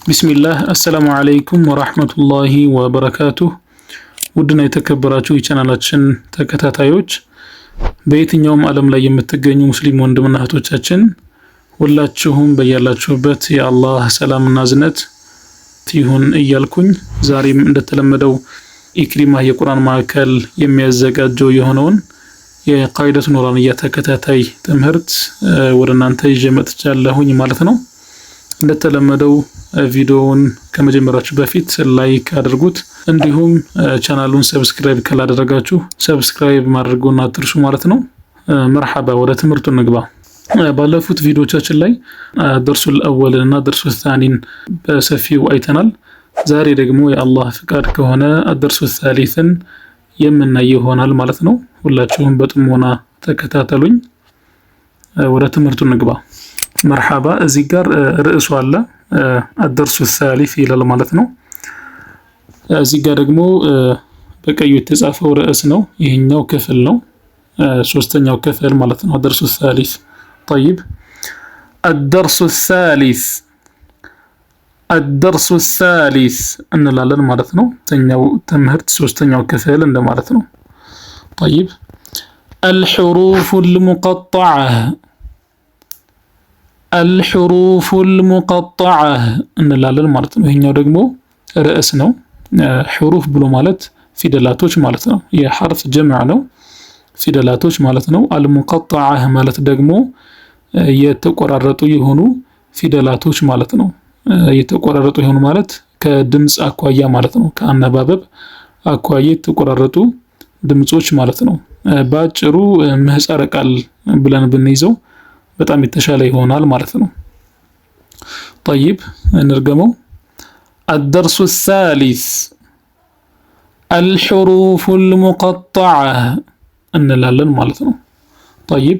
ቢስሚላህ አሰላሙ አለይኩም ወራህመቱላሂ ወበረካቱህ። ውድና የተከበራችሁ የቻናላችን ተከታታዮች በየትኛውም ዓለም ላይ የምትገኙ ሙስሊም ወንድምና እህቶቻችን ሁላችሁም በያላችሁበት የአላህ ሰላምና እዝነት ይሁን እያልኩኝ ዛሬም እንደተለመደው ኢክሪማ የቁርአን ማዕከል የሚያዘጋጀው የሆነውን የቃይደቱ ኑራንያ ተከታታይ ትምህርት ወደ እናንተ ይዤ መጥቻለሁኝ ማለት ነው። እንደተለመደው ቪዲዮውን ከመጀመራችሁ በፊት ላይክ አድርጉት፣ እንዲሁም ቻናሉን ሰብስክራይብ ካላደረጋችሁ ሰብስክራይብ ማድረጉን አትርሱ ማለት ነው። መርሐባ፣ ወደ ትምህርቱ እንግባ። ባለፉት ቪዲዮቻችን ላይ ደርሱል አወልን እና ደርሱል ታኒን በሰፊው አይተናል። ዛሬ ደግሞ የአላህ ፍቃድ ከሆነ ደርሱል ታሊትን የምናይ ይሆናል ማለት ነው። ሁላችሁም በጥሞና ተከታተሉኝ። ወደ ትምህርቱ እንግባ። መርሐባ፣ እዚህ ጋር ርዕሱ አለ አደርሱ ሳሊፍ ይላል ማለት ነው። እዚህ ጋር ደግሞ በቀዩ የተጻፈው ርዕስ ነው። ይሄኛው ክፍል ነው፣ ሶስተኛው ክፍል ማለት ነው። አደርሱ ሳሊፍ طيب الدرس الثالث الدرس الثالث እንላለን ማለት ነው። ተኛው ትምህርት ሶስተኛው ክፍል እንደማለት ነው። طيب الحروف المقطعة الحروف المقطعة እንላለን ማለት ነው። ይሄኛው ደግሞ ርዕስ ነው። حروف ብሎ ማለት ፊደላቶች ማለት ነው። የሐርፍ ጀምዕ ነው፣ ፊደላቶች ማለት ነው። المقطعة ማለት ደግሞ የተቆራረጡ የሆኑ ፊደላቶች ማለት ነው። የተቆራረጡ የሆኑ ማለት ከድምጽ አኳያ ማለት ነው። ከአነባበብ አኳያ የተቆራረጡ ድምጾች ማለት ነው። ባጭሩ ምህጻረ ቃል ብለን ብንይዘው በጣም የተሻለ ይሆናል ማለት ነው። طيب እንርገመው። الدرس الثالث الحروف المقطعة እንላለን ማለት ነው። طيب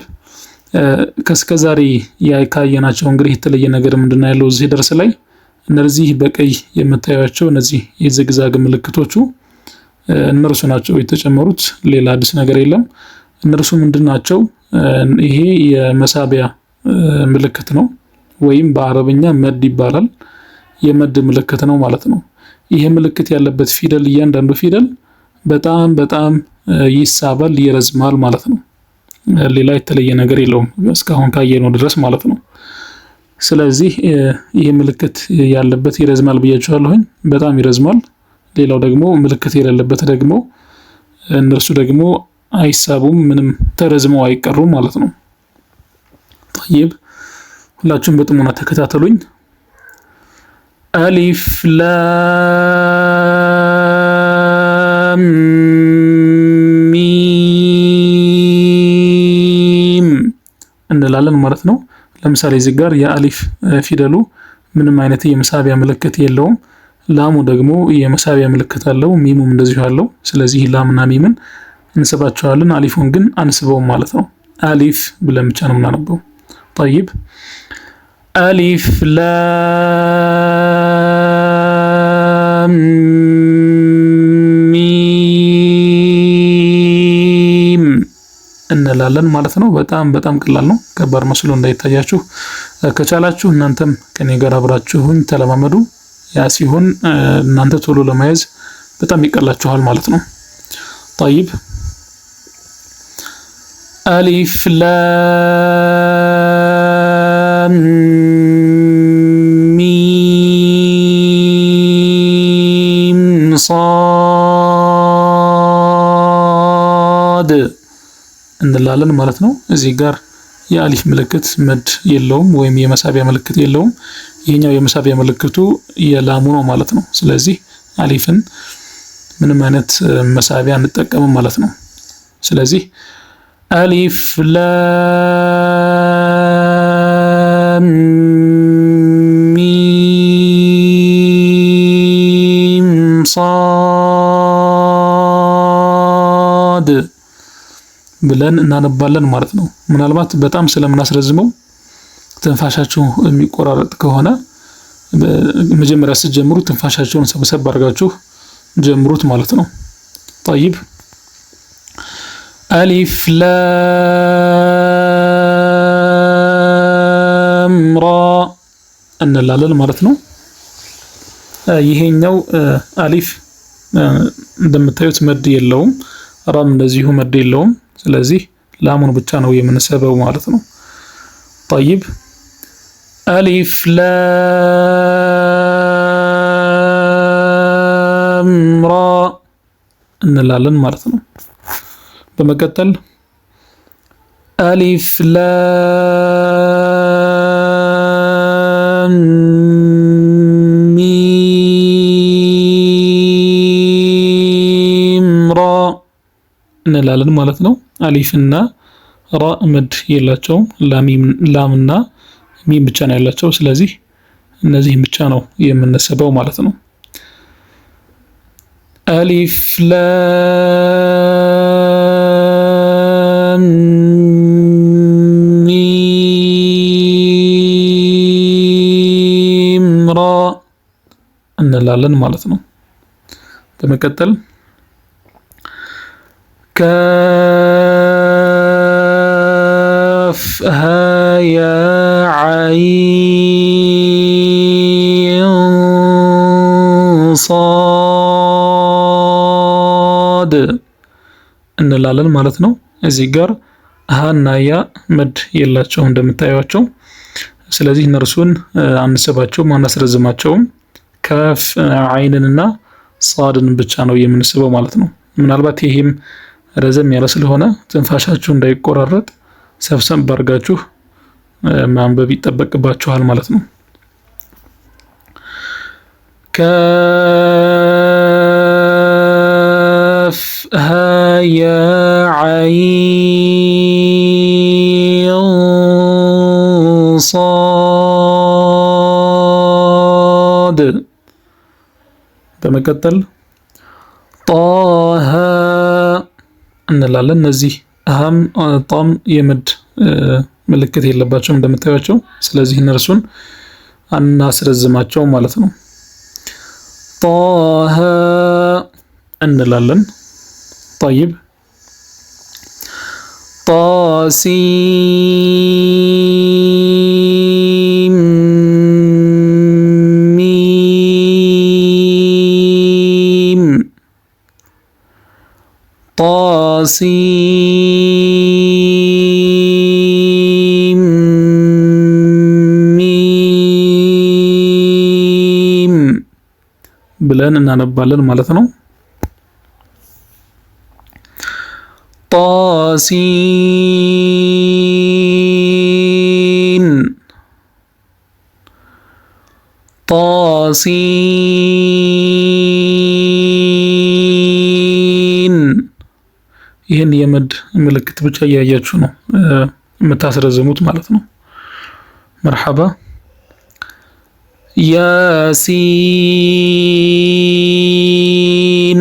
ከስከዛሬ ያካየናቸው እንግዲህ የተለየ ነገር ምንድነው ያለው እዚህ ደርስ ላይ? እነዚህ በቀይ የምታዩቸው እነዚህ የዝግዛግ ምልክቶቹ እነርሱ ናቸው የተጨመሩት። ሌላ አዲስ ነገር የለም። እነርሱ ምንድናቸው? ይሄ የመሳቢያ ምልክት ነው፣ ወይም በአረብኛ መድ ይባላል። የመድ ምልክት ነው ማለት ነው። ይሄ ምልክት ያለበት ፊደል እያንዳንዱ ፊደል በጣም ይሳባል፣ ይረዝማል ማለት ነው። ሌላ የተለየ ነገር የለውም እስካሁን ካየነው ድረስ ማለት ነው። ስለዚህ ይሄ ምልክት ያለበት ይረዝማል ብያችኋለሁኝ፣ በጣም ይረዝማል። ሌላው ደግሞ ምልክት የሌለበት ደግሞ እነርሱ ደግሞ አይሳቡም፣ ምንም ተረዝመው አይቀሩም ማለት ነው። طيب ሁላችሁም በጥሞና ተከታተሉኝ። አሊፍ ላም ሚም እንላለን ማለት ነው። ለምሳሌ እዚህ ጋር የአሊፍ ፊደሉ ምንም አይነት የመሳቢያ ምልክት የለውም። ላሙ ደግሞ የመሳቢያ ምልክት አለው፣ ሚሙም እንደዚሁ አለው። ስለዚህ ላምና ሚምን እንስባቸዋለን፣ አሊፉን ግን አንስበውም ማለት ነው። አሊፍ ብለን ብቻ ነው የምናነበው። طيب አሊፍ ላም ሚም እንላለን ማለት ነው። በጣም ቀላል ነው፣ ከባድ መስሎ እንዳይታያችሁ። ከቻላችሁ እናንተም ከኔ ጋር አብራችሁኝ ተለማመዱ። ያ ሲሆን እናንተ ቶሎ ለመያዝ በጣም ይቀላችኋል ማለት ነው። طيب ألف لام ميم صاد እንላለን ማለት ነው። እዚህ ጋር የአሊፍ ምልክት መድ የለውም ወይም የመሳቢያ ምልክት የለውም። ይሄኛው የመሳቢያ ምልክቱ የላሙ ነው ማለት ነው። ስለዚህ አሊፍን ምንም አይነት መሳቢያ አንጠቀምም ማለት ነው። ስለዚህ አሊፍ ላም ሚም ሷድ ብለን እናነባለን ማለት ነው። ምናልባት በጣም ስለምናስረዝመው ትንፋሻችሁ የሚቆራረጥ ከሆነ መጀመሪያ ስትጀምሩ ትንፋሻችሁን ሰብሰብ አድርጋችሁ ጀምሩት ማለት ነው። طيب ألف لام را እንላለን ማለት ነው። ይሄኛው አሊፍ እንደምታዩት መድ የለውም፣ ራም እንደዚሁ መድ የለውም። ስለዚህ ላሙን ብቻ ነው የምንሰበው ማለት ነው። طيب አሊፍ ላም ራ እንላለን ማለት ነው። በመቀጠል አሊፍ ላም ሚም ራ እንላለን ማለት ነው። አሊፍና ራ መድ የላቸውም። ላምና ሚም ብቻ ነው ያላቸው። ስለዚህ እነዚህን ብቻ ነው የምንሰበው ማለት ነው። አሊፍ ላም ሚም ራ እንላለን ማለት ነው። በመቀጠል ካፍ ሃ ያ ዐይን ሷድ እንላለን ማለት ነው። እዚህ ጋር ሃና ያ መድ የላቸውም እንደምታዩቸው። ስለዚህ እነርሱን አንስባቸውም፣ አናስረዝማቸውም። ካፍ ዐይንንና ሷድን ብቻ ነው የምንስበው ማለት ነው። ምናልባት ይሄም ረዘም ያለ ስለሆነ ትንፋሻችሁ እንዳይቆራረጥ ሰብሰብ አድርጋችሁ ማንበብ ይጠበቅባችኋል ማለት ነው። ካፍ ሃ ያ ዐይን ሷድ። በመቀጠል ጣሃ እንላለን። እነዚህ አሃም ጣም የመድ ምልክት የለባቸውም እንደምታዩቸው። ስለዚህ እነርሱን አናስረዝማቸው ማለት ነው። ጣሃ እንላለን። طيب ጣሲም ሚም ጣሲም ሚም ብለን እናነባለን ማለት ነው። ጣሲን ጣሲን ይህን የመድ ምልክት ብቻ እያያችሁ ነው የምታስረዝሙት ማለት ነው። መርሐባ ያሲን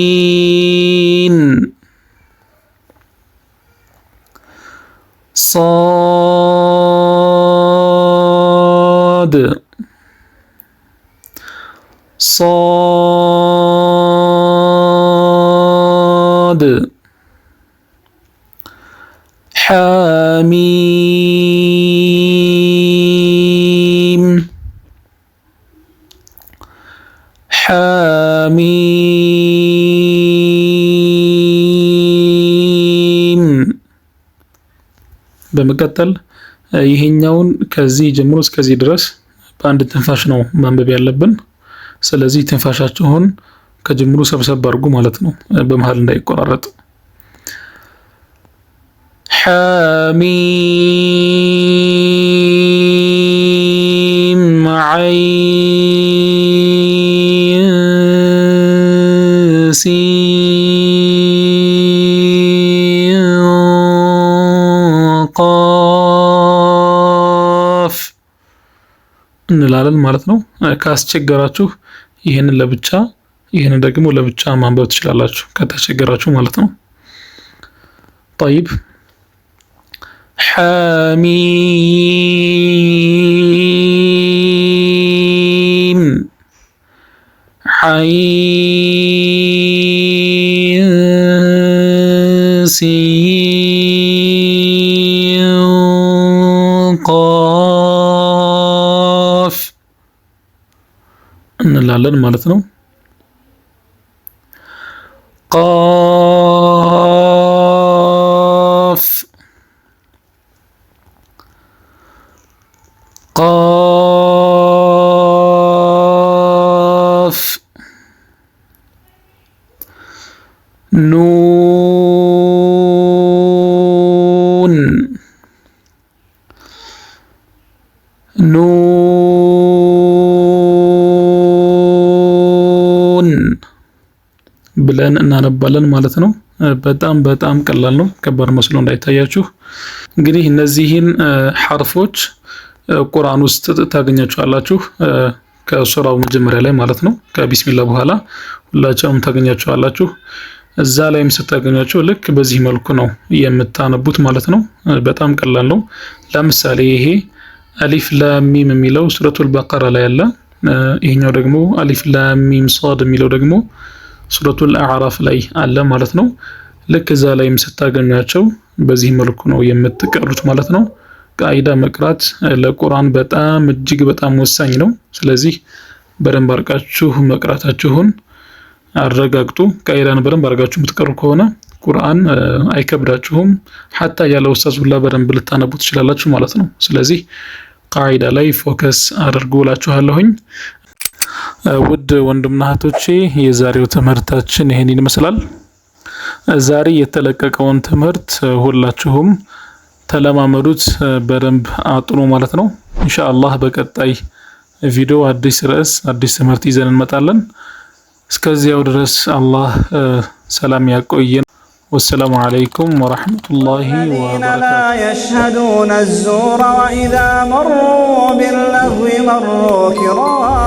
ያሲን ሷድ ሷድ ሐሚም ሐሚም። በመቀጠል ይሄኛውን ከዚህ ጀምሮ እስከዚህ ድረስ በአንድ ትንፋሽ ነው ማንበብ ያለብን። ስለዚህ ትንፋሻችሁን ከጅምሩ ሰብሰብ አድርጉ ማለት ነው፣ በመሃል እንዳይቆራረጥ። ሐሚም ዐይን ሲን ቃፍ እንላለን ማለት ነው። ካስቸገራችሁ ይህንን ለብቻ ይህንን ደግሞ ለብቻ ማንበብ ትችላላችሁ ከተቸገራችሁ ማለት ነው። طيب ሐሚም ዐይን ሲን ቃፍ እንላለን ማለት ነው። ቃፍ ቃፍ ኑን ኑን ብለን እናነባለን ማለት ነው። በጣም ቀላል ነው፣ ከባድ መስሎ እንዳይታያችሁ። እንግዲህ እነዚህን ሐርፎች ቁርአን ውስጥ ታገኛቸዋላችሁ ከሱራው መጀመሪያ ላይ ማለት ነው። ከቢስሚላህ በኋላ ሁላችሁም ታገኛቸዋላችሁ። እዛ ላይም ስታገኛቸው ልክ በዚህ መልኩ ነው የምታነቡት ማለት ነው። በጣም ቀላል ነው። ለምሳሌ ይሄ አሊፍ ላም ሚም የሚለው ሱረቱል በቀራ ላይ አለ። ይሄኛው ደግሞ አሊፍ ላም ሚም ሷድ የሚለው ደግሞ ሱረቱል አዕራፍ ላይ አለ ማለት ነው። ልክ እዛ ላይም ስታገኟቸው በዚህ መልኩ ነው የምትቀሩት ማለት ነው። ቃይዳ መቅራት ለቁርአን በጣም እጅግ በጣም ወሳኝ ነው። ስለዚህ በደንብ አርጋችሁ መቅራታችሁን አረጋግጡ። ቃይዳን በደንብ አርጋችሁ የምትቀሩ ከሆነ ቁርአን አይከብዳችሁም። ሐታ ያለ ኡስታዝ ሁላ በደንብ ልታነቡ ትችላላችሁ ማለት ነው። ስለዚህ ቃይዳ ላይ ፎከስ አድርጉ እላችኋለሁኝ። ውድ ወንድምና እህቶቼ የዛሬው ትምህርታችን ይሄን ይመስላል። ዛሬ የተለቀቀውን ትምህርት ሁላችሁም ተለማመዱት፣ በደንብ አጥኑ ማለት ነው። ኢንሻአላህ በቀጣይ ቪዲዮ አዲስ ርዕስ አዲስ ትምህርት ይዘን እንመጣለን። እስከዚያው ድረስ አላህ ሰላም ያቆየን። والسلام عليكم ورحمة الله وبركاته. لا يشهدون الزور وإذا مروا باللغو مروا كراما.